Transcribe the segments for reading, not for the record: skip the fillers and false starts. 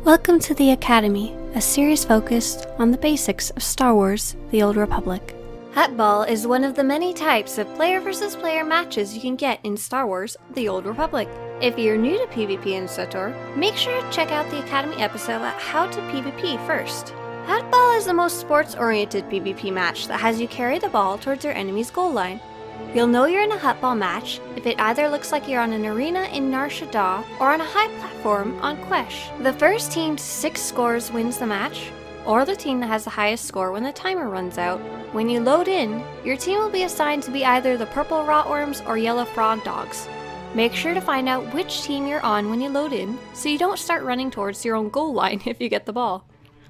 Welcome to the Academy, a series focused on the basics of Star Wars: The Old Republic. Hutball is one of the many types of player versus player matches you can get in Star Wars: The Old Republic. If you're new to PvP in SWTOR, make sure to check out the Academy episode at How to PvP first. Hutball is the most sports-oriented PvP match that has you carry the ball towards your enemy's goal line. You'll know you're in a Hutball match if it either looks like you're on an arena in Nar Shaddaa or on a high platform on Quesh. The first team to 6 scores wins the match, or the team that has the highest score when the timer runs out. When you load in, your team will be assigned to be either the purple rotworms or yellow frog dogs. Make sure to find out which team you're on when you load in, so you don't start running towards your own goal line if you get the ball.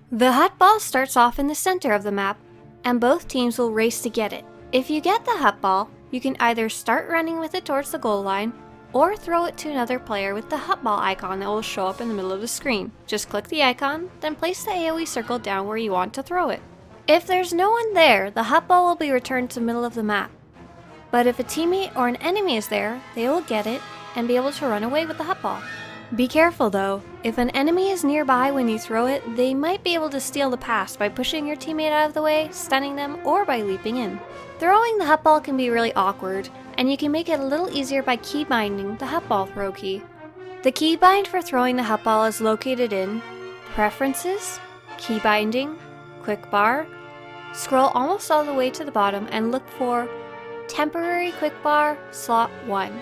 The Hutball starts off in the center of the map, and both teams will race to get it. If you get the Hutball, you can either start running with it towards the goal line, or throw it to another player with the Hutball icon that will show up in the middle of the screen. Just click the icon, then place the AoE circle down where you want to throw it. If there's no one there, the Hutball will be returned to the middle of the map. But if a teammate or an enemy is there, they will get it and be able to run away with the Hutball. Be careful though, if an enemy is nearby when you throw it, they might be able to steal the pass by pushing your teammate out of the way, stunning them, or by leaping in. Throwing the Hutball can be really awkward, and you can make it a little easier by keybinding the Hutball throw key. The keybind for throwing the Hutball is located in Preferences, Keybinding, Quick Bar. Scroll almost all the way to the bottom and look for Temporary Quick Bar Slot 1.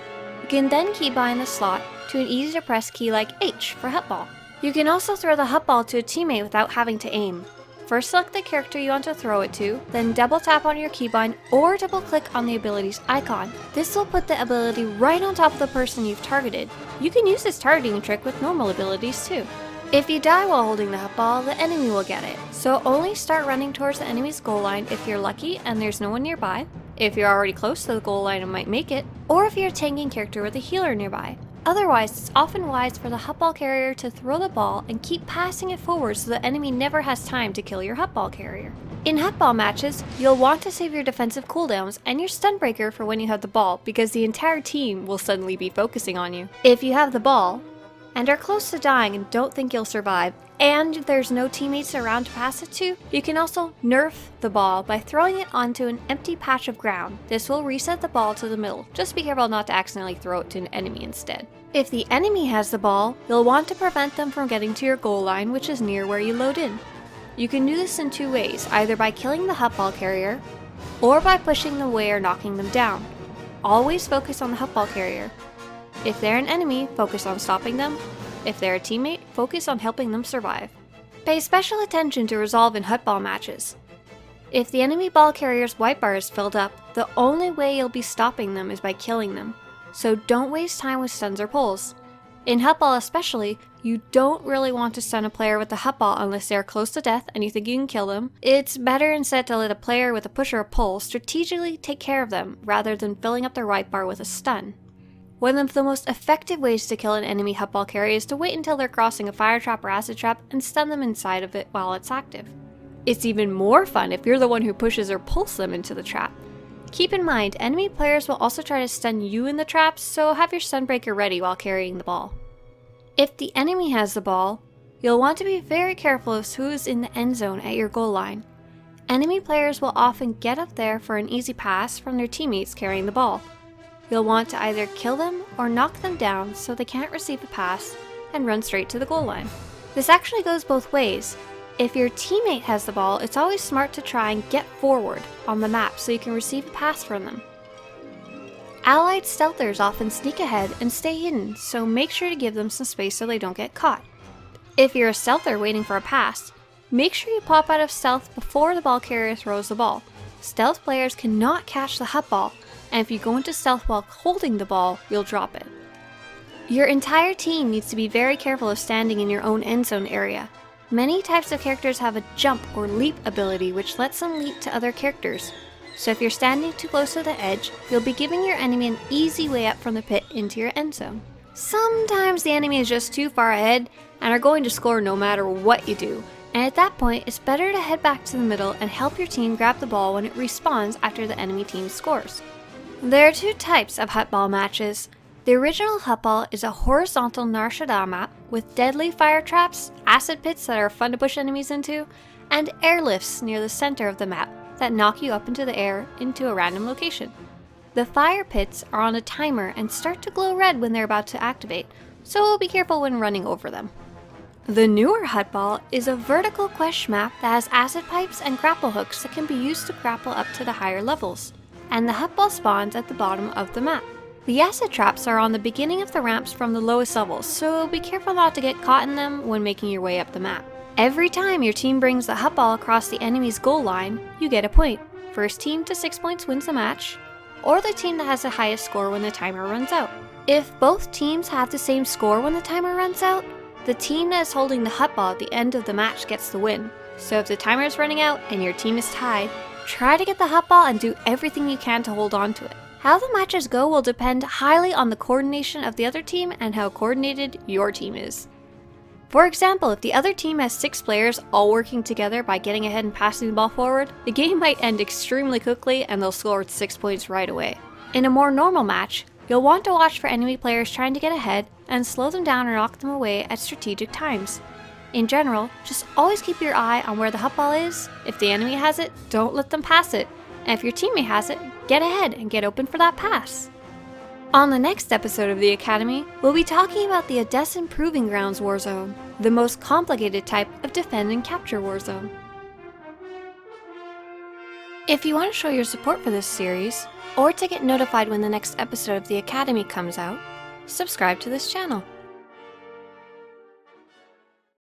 You can then keybind the slot to an easy to press key like H for Hutball. You can also throw the Hutball to a teammate without having to aim. First select the character you want to throw it to, then double tap on your keybind or double click on the ability's icon. This will put the ability right on top of the person you've targeted. You can use this targeting trick with normal abilities too. If you die while holding the Hutball, the enemy will get it, so only start running towards the enemy's goal line if you're lucky and there's no one nearby, if you're already close to the goal line and might make it, or if you're a tanking character with a healer nearby. Otherwise, it's often wise for the Hutball carrier to throw the ball and keep passing it forward so the enemy never has time to kill your Hutball carrier. In Hutball matches, you'll want to save your defensive cooldowns and your stun breaker for when you have the ball, because the entire team will suddenly be focusing on you. If you have the ball, and are close to dying and don't think you'll survive, and there's no teammates around to pass it to, you can also nerf the ball by throwing it onto an empty patch of ground. This will reset the ball to the middle. Just be careful not to accidentally throw it to an enemy instead. If the enemy has the ball, you'll want to prevent them from getting to your goal line, which is near where you load in. You can do this in 2 ways, either by killing the Hutball carrier, or by pushing them away or knocking them down. Always focus on the Hutball carrier. If they're an enemy, focus on stopping them. If they're a teammate, focus on helping them survive. Pay special attention to resolve in Hutball matches. If the enemy ball carrier's white bar is filled up, the only way you'll be stopping them is by killing them, so don't waste time with stuns or pulls. In Hutball especially, you don't really want to stun a player with the Hutball unless they are close to death and you think you can kill them. It's better instead to let a player with a push or a pull strategically take care of them rather than filling up their white bar with a stun. One of the most effective ways to kill an enemy Hutball carrier is to wait until they're crossing a fire trap or acid trap and stun them inside of it while it's active. It's even more fun if you're the one who pushes or pulls them into the trap. Keep in mind, enemy players will also try to stun you in the traps, so have your stun breaker ready while carrying the ball. If the enemy has the ball, you'll want to be very careful of who is in the end zone at your goal line. Enemy players will often get up there for an easy pass from their teammates carrying the ball. You'll want to either kill them or knock them down so they can't receive a pass and run straight to the goal line. This actually goes both ways. If your teammate has the ball, it's always smart to try and get forward on the map so you can receive a pass from them. Allied stealthers often sneak ahead and stay hidden, so make sure to give them some space so they don't get caught. If you're a stealther waiting for a pass, make sure you pop out of stealth before the ball carrier throws the ball. Stealth players cannot catch the Hutball, and if you go into stealth while holding the ball, you'll drop it. Your entire team needs to be very careful of standing in your own end zone area. Many types of characters have a jump or leap ability which lets them leap to other characters. So if you're standing too close to the edge, you'll be giving your enemy an easy way up from the pit into your end zone. Sometimes the enemy is just too far ahead and are going to score no matter what you do. And at that point, it's better to head back to the middle and help your team grab the ball when it respawns after the enemy team scores. There are 2 types of Hutball matches. The original Hutball is a horizontal Nar Shaddaa map with deadly fire traps, acid pits that are fun to push enemies into, and airlifts near the center of the map that knock you up into the air into a random location. The fire pits are on a timer and start to glow red when they're about to activate, so be careful when running over them. The newer Hutball is a vertical Quesh map that has acid pipes and grapple hooks that can be used to grapple up to the higher levels, and the Hutball spawns at the bottom of the map. The acid traps are on the beginning of the ramps from the lowest levels, so be careful not to get caught in them when making your way up the map. Every time your team brings the Hutball across the enemy's goal line, you get a point. First team to 6 points wins the match, or the team that has the highest score when the timer runs out. If both teams have the same score when the timer runs out, the team that is holding the Hutball at the end of the match gets the win. So if the timer is running out and your team is tied, try to get the Hutball and do everything you can to hold on to it. How the matches go will depend highly on the coordination of the other team and how coordinated your team is. For example, if the other team has 6 players all working together by getting ahead and passing the ball forward, the game might end extremely quickly and they'll score 6 points right away. In a more normal match, you'll want to watch for enemy players trying to get ahead and slow them down or knock them away at strategic times. In general, just always keep your eye on where the Hutball is. If the enemy has it, don't let them pass it. And if your teammate has it, get ahead and get open for that pass. On the next episode of the Academy, we'll be talking about the Odessan Proving Grounds Warzone, the most complicated type of defend and capture warzone. If you want to show your support for this series, or to get notified when the next episode of the Academy comes out, subscribe to this channel.